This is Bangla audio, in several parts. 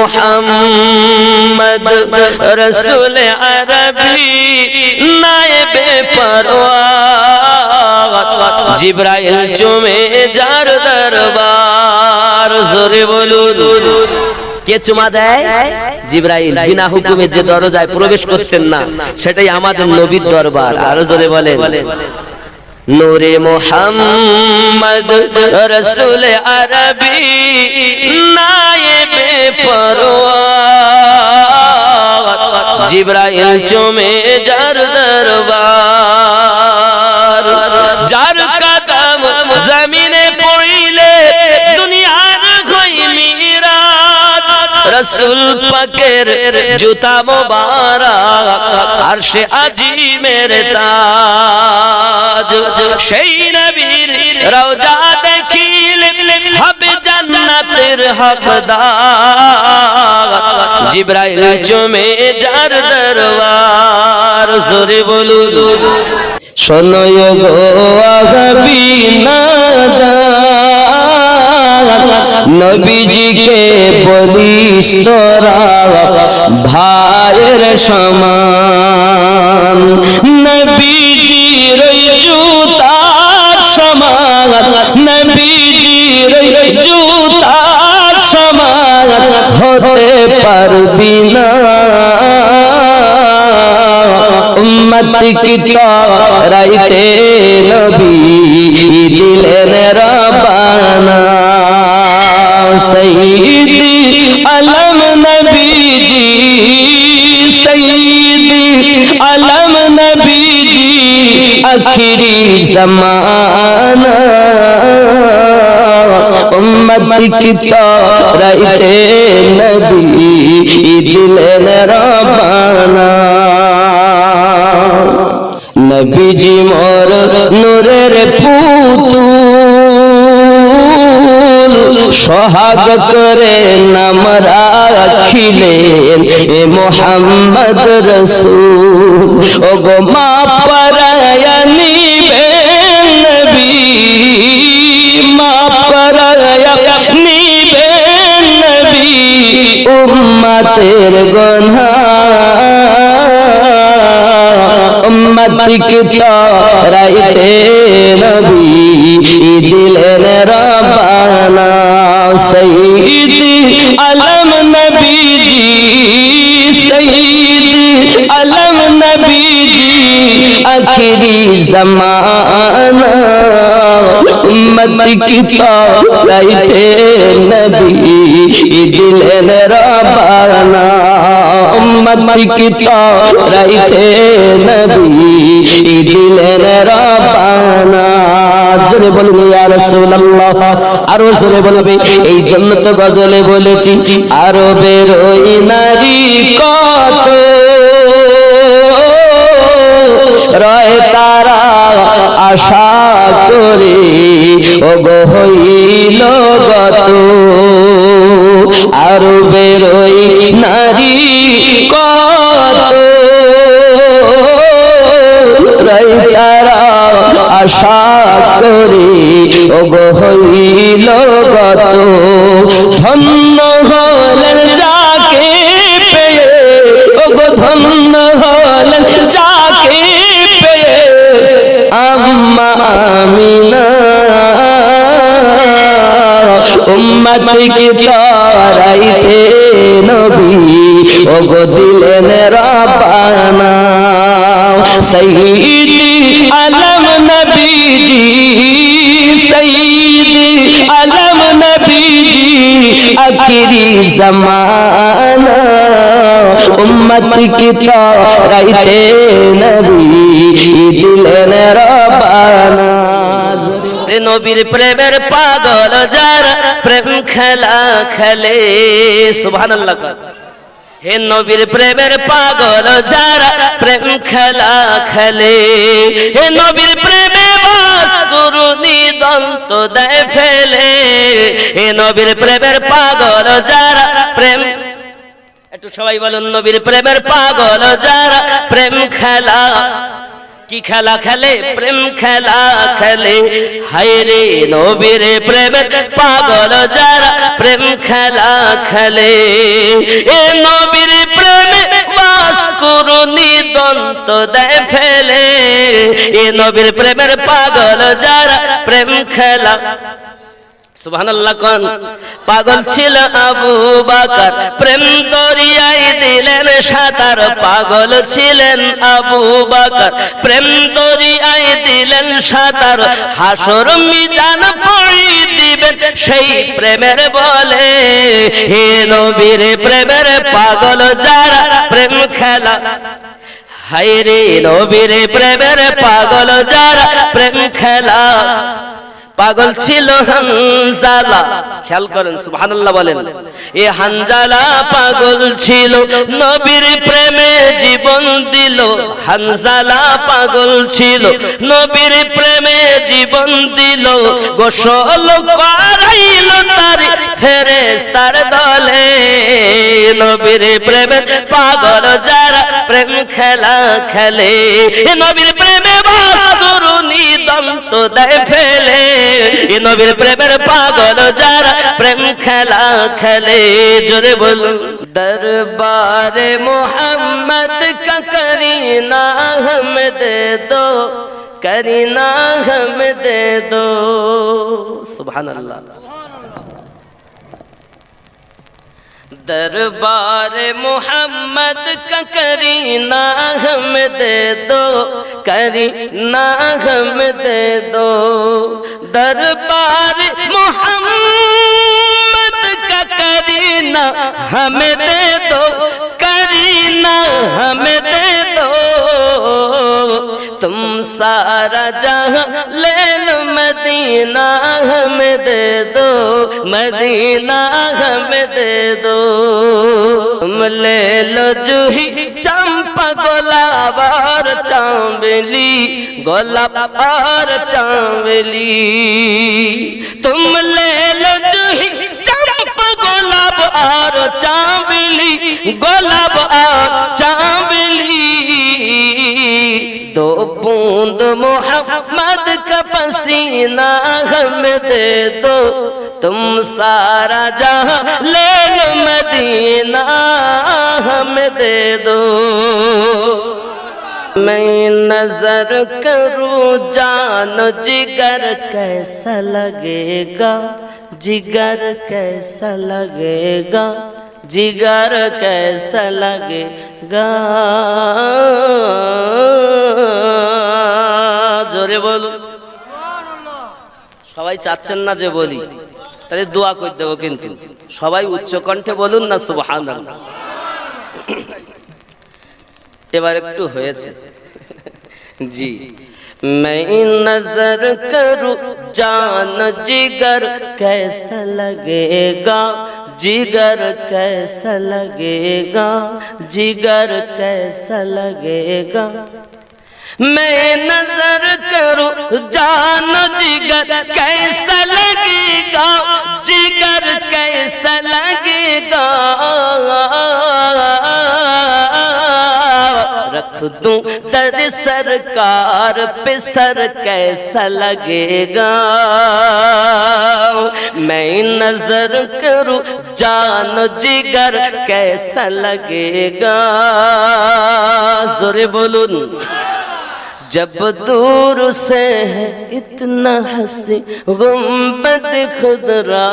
মুহাম্মদ রসুল আরবি নায়েবে পরওয়ার জিবরাইল চুমে যার দরবার জোরে বলুন কে চুমা দেয় জিবরাইল বিনা হুকুমে যে দরজায় প্রবেশ করতেন না সেটাই আমাদের নবীর দরবার আরো জোরে বলেন নূরে মুহাম্মদ রসুল আরবি নায়েবে পরওয়ার জিবরাইল চুমে যার দরবার যার কদম জমিনে পড়িলে দুনিয়ার হই মিরাত রসুল পাকের জুতা মোবারক আরশে আজিমের তাজ সেই নবীর রওজা দেখিলে হবে জান্নাতের হকদার জিবরাইল চুমে যার দরবার জোরে বলুন শোনো গো আহবি নাদা নবীজিকে বলিস তোরা ভাইয়ের সমান নবীজির জুতার সমান নবীজির জুতার সমান হতে পারবি না উম্মত কি তরাইতে নবী দিলেন রব্বানা সৈয়দি আলম নবীজি সৈয়দি আলম নবীজি আখিরি জামানা উম্মত কি তরাইতে নবী দিলেন রব্বানা নবীজি মোর নূরের পুতুল সোহাগ করে নাম রাখিলেন এ মুহাম্মদ রসূল ও গো মা পরায়া নিবেন নবী মা পরায়া নিবেন নবী উম্মতের গুনাহ উম্মত কি তরাইতে নবী দিলেন রব্বানা সৈয়দি আলম নবীজি সৈয়দি আলম নবীজি আখিরি জামানা উম্মত কি তরাইতে নবী দিলেন রব্বানা উম্মত কি তরাইতে নবী দিলেন রব্বানা জোরে বলুন ইয়া রাসূলুল্লাহ আরো জোরে বলবে এই জন্য তো গজলে বলেছি আরবের ওই নারী কত রয় তারা আশা করে ও গো হইল গত আরবের ওই নারী কত রয় তারা আশা করে ও গো হইল গত ধন্য হলেন যাকে পেয়ে ও গো ধন্য হলেন যাকে পেয়ে আম্মা আমিনা উম্মত কি তরাইতে নবী ও গো দিলেন রব্বানা সৈয়দি আলম নবীজি সৈয়দি আলম নবীজি আখিরি জামানা উম্মত কি তরাইতে নবী দিলেন রব্বানা নবীর প্রেমের পাগল যারা প্রেম খেলা খেলে সুবহানাল্লাহ হে নবীর প্রেমের পাগল যারা প্রেম খেলা খেলে হে নবীর প্রেমে বাস গুরুনি দন্ত দেয় ফেলে হে নবীর প্রেমের পাগল যারা প্রেম একটু সবাই বলুন নবীর প্রেমের পাগল যারা প্রেম খেলা কি খেলা খেলে প্রেম খেলা খেলে হায় রে নবীর প্রেমের পাগল যারা প্রেম খেলা খেলে এ নবীর প্রেমে বাস করুনি দন্ত দেয় ফেলে এ নবীর প্রেমের পাগল যারা প্রেম খেলা সুবহানাল্লাহ কোন পাগল ছিল আবু বকর প্রেম দরিয়ায় দিলেন সাঁতার পাগল ছিলেন আবু বকর প্রেম দরিয়ায় দিলেন সাঁতার হাসর মিজান পড়ি দিবেন সেই প্রেমের বলে হে নবীর প্রেমের পাগল যারা প্রেম খেলা হায় রে নবীর প্রেমের পাগল যারা প্রেম খেলা পাগল ছিল হানজালা খেয়াল করেন সুবহানাল্লাহ বলেন এ হানজালা পাগল ছিল নবীর প্রেমে জীবন দিল হানজালা পাগল ছিল নবীর প্রেমে জীবন দিল গোসল করাইল তার ফেরেশতার দলে নবীর প্রেমে পাগল যারা প্রেম খেলা খেলে নবীর প্রেমে বাস করুনি দন্ত দেয় ফেলে নবীর প্রেমের পাগল যারা প্রেম খেলা খেলে জোরে বলুন দরবারে মোহাম্মদ কা করিনা হম দে দো করিনা হম দে দো সুবহানাল্লাহ دربار محمد کا کرینا ہم دے دو کرینا ہم دے دو دربار محمد کا کرینا ہم دے دو کرینا ہم دے دو تم سارا جہاں لے لو مدینہ ہم دے دو مدینہ ہم دے دو تم لے لو جوہی چمپا گلاب اور چانبلی گلاب اور چانبلی تم لے لو جوہی چمپا گلاب اور چانبلی گلاب اور چانبلی دو بوند محمد کا پسینہ ہم دے دو تم سارا جہاں لے لو مدینہ ہم دے دو میں نظر کروں جان جگر کیسا لگے گا جگر کیسا لگے گا جگر کیسا لگے گا জোরে বলুন সবাই চাচ্ছেন না যে বলি তাহলে দোয়া করে দেব কিন্তু সবাই উচ্চ কণ্ঠে বলুন না সুবহানাল্লাহ এবার একটু হয়েছে জি मैं नजर करूं जान जिगर कैसा लगेगा जिगर कैसा लगेगा जिगर कैसा लगेगा मैं नजर करूं जान जिगर कैसा लगेगा जिगर कैसा लगेगा रख दूं दर सरकार पे सर कैसा लगेगा मैं नजर करूं जान जिगर कैसा लगेगा जोरे बोलूं जब दूर से है इतना हंसी गुंबद खुदरा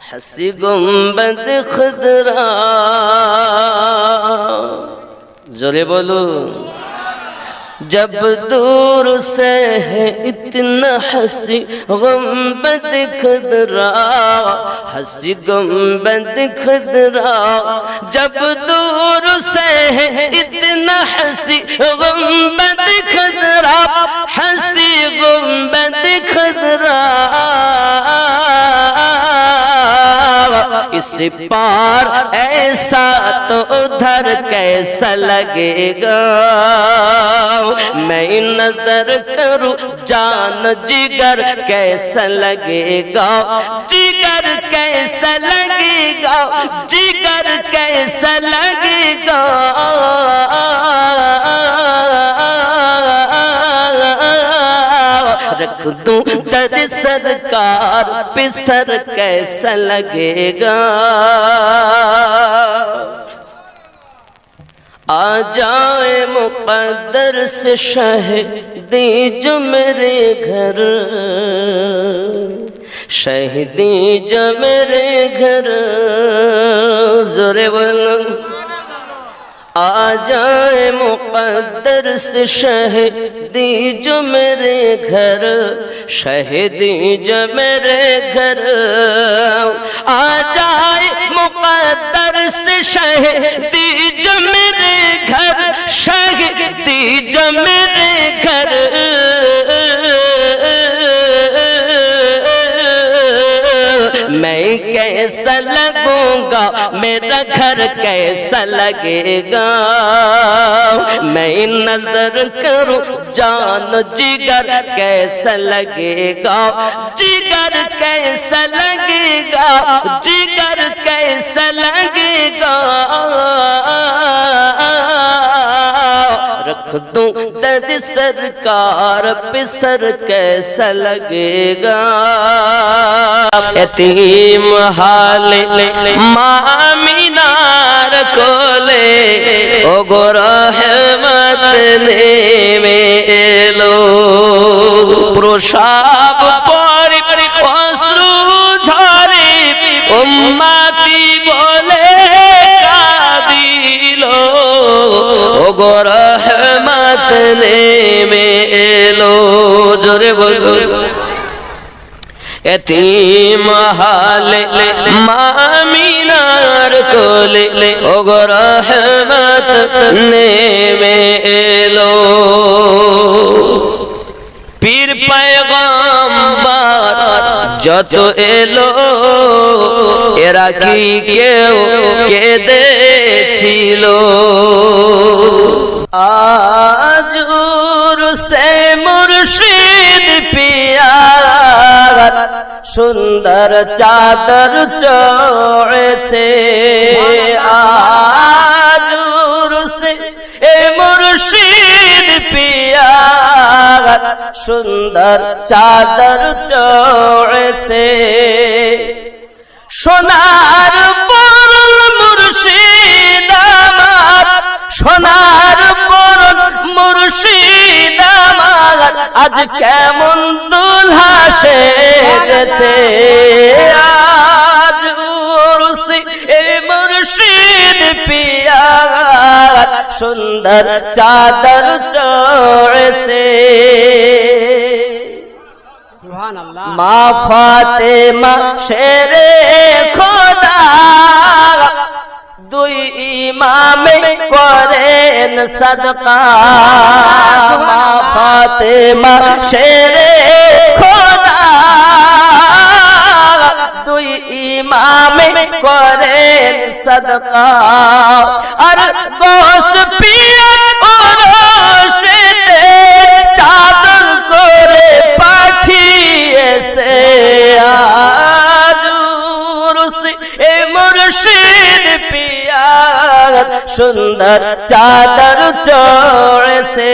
हंसी गुंबद खुदरा जोरे बोलो जब दूर से है इतना हंसी गुंबद खुदरा हंसी गुंबद खुदरा जब दूर से है इतना हंसी गुंबद खुदरा हंसी गुंबद खुदरा इस पार ऐसा तो उधर कैसा लगेगा मैं नजर करूं जान जिगर कैसा लगेगा जिगर कैसा कैसा लगेगा, जिगर कैसा लगेगा, रख दूं दर सरकार पे सर कैसा लगेगा। आ जाए मुक़द्दर से शहीदी जो मेरे घर, शहीदी जो मेरे घर, जोरे बोलो। आ जाए मुक़द्दर से शहीदी जो मेरे घर, शहीदी जो मेरे घर। आ जाए मुक़द्दर से शहीदी जो मेरे घर, शहीदी जो मेरे घर। मैं कैसा लगूंगा, मेरा घर कैसा लगेगा। मैं नजर करूं जान जिगर कैसा लगेगा, जिगर कैसा लगेगा, जिगर कैसा लगेगा। रख दूं दर सरकार पे सर कैसा लगेगा। यतीम हाले मामिनार कोले ओ गो रहमत नेमे एलो। প্রসাব পরে অশ্রু ঝরে উম্মতি বলে কাঁদিল, ও গো রহমত নেমে এলো। জোরে বলো। यतीम हाले मामिनार कोले ओ गो रहमत नेमे एलो। पीर पैगम्बर যত এলো এরা কি কেউ কেঁদেছিল? আজুর সে মুর্শিদ পিয়া সুন্দর চাদর চড়েছে। আজুর সে মুর্শিদ পিয়া সুন্দর চাদর চড়েছে। সোনার পরল মুর্শিদ আমার, সোনার পরল মুর্শিদ আমার, আজ কেমন দুলহা সেজেছে। আজ উরসে মুর্শিদ পিয়া সুন্দর চাদর চড়েছে। মা ফাতেমা শেরে খোদা দুই ইমামে করেন সদকা। মা ফাতেমা শেরে খোদা দুই ইমামে করেন সদকা। আর গোস পিয়া ওরশেতে চাদর করে পাঠিয়েছে। আজ উরসে মুর্শিদ পিয়া সুন্দর চাদর চড়েছে।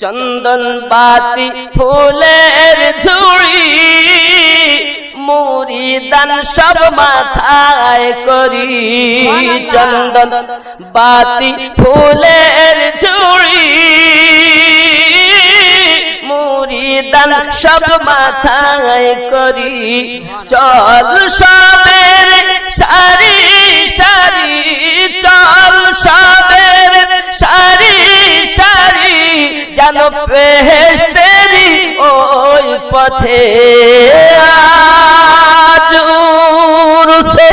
চন্দন বাতি ফুলের ঝুড়ি মুরিদান সব মাথায় করি। চন্দন বাতি ফুলের ঝুড়ি মুরিদান সব মাথায় করি। চল সবের সারি সারি, চল সবের সারি সারি, যেন বেহেশতেরি ওই পথে। আজ উরসে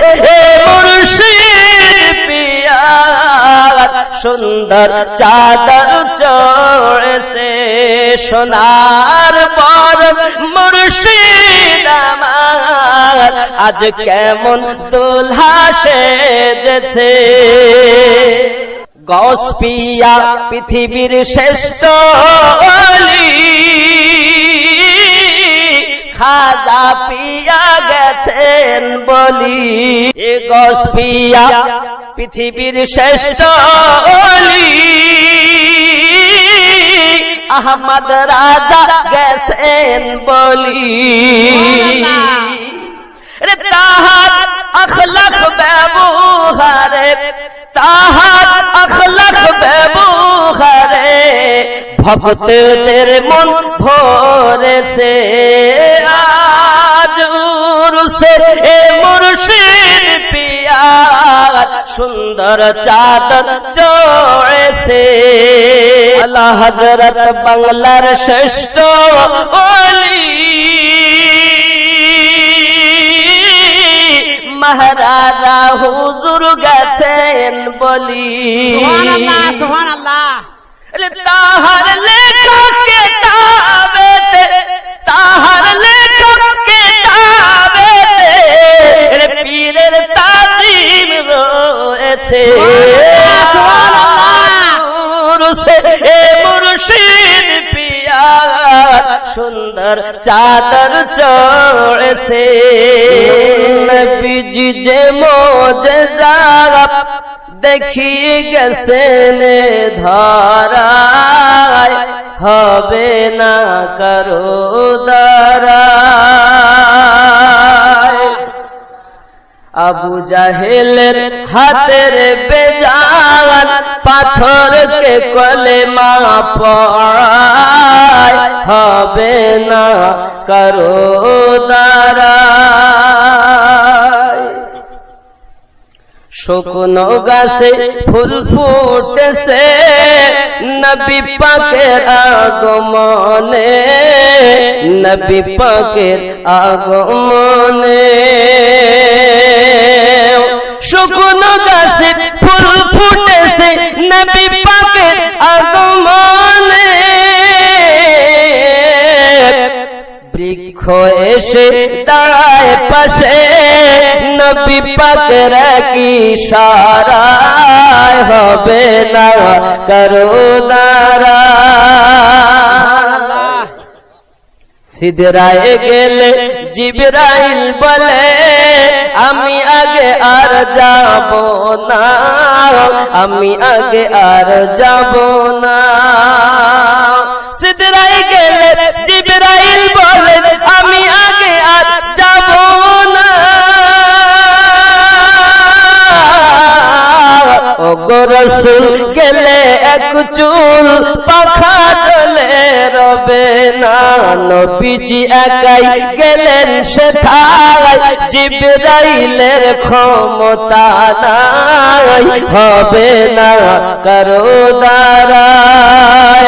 মুর্শিদ পিয়া সুন্দর চাদর চড়েছে। সোনার পর মুর্শিদ আমার আজ কেমন দুলহা সেজেছে। গৌস পিয়া পৃথিবীর শ্রেষ্ঠ ওলি, খাজা পিয়া গেছেন বলি, এ গস পিয়া পৃথিবীর শ্রেষ্ঠ ওলি, আহমদ রাজা গেছেন বলি, রে তাহার আখলাক ব্যবহারে, তাহার আখলাক ব্যবহারে ভক্তদের মন ভরেছে, আজ উরসে এ মুর্শিদ পিয়া সুন্দর চাদর চড়েছে। আলা হযরত বাংলার শ্রেষ্ঠ ওলি, মহারাজা হুজুর গেছেন বলি, সুবহানাল্লাহ সুবহানাল্লাহ। তাহার লেখক কিতাবেতে, তাহার লেখক কিতাবেতে পীরের তাজিম রয়েছে, এ মুর্শিদ পিয়া সুন্দর চাদর চড়েছে। নবীজি যে মোজেজা দেখিয়ে গেছেন ধরায়, হবে না কারো দ্বারায়। আবু জাহেলের হাতের বেজান পাথরকে কলেমা পড়ায়, হবে না কারো দ্বারায়। শুকনো গাছে ফুল ফুটেছে নবী পাকের আগমনে, নবী পাকের আগমনে। শুকনো গাছে ফুল ফুটেছে নবী পাকের আগমনে, বৃক্ষ এসে দাঁড়ায় পাশে নবী পাকের কি ইশারায়, হবে না কারো দ্বারায়। সিদরায় গেলে জিবরাইল বলে, আমি আগে আর যাব না, আমি আগে আর যাব না। সিদরায় গেলে জিবরাইল বলে, আমি আগে আর যাব না। ও গো রাসূল গেলে এক চুল পাখা চলে রবে না, নবীজি একাই গেলেন সেথায়, জিবরাইলের ক্ষমতা নাই, হবে না কারো দ্বারা।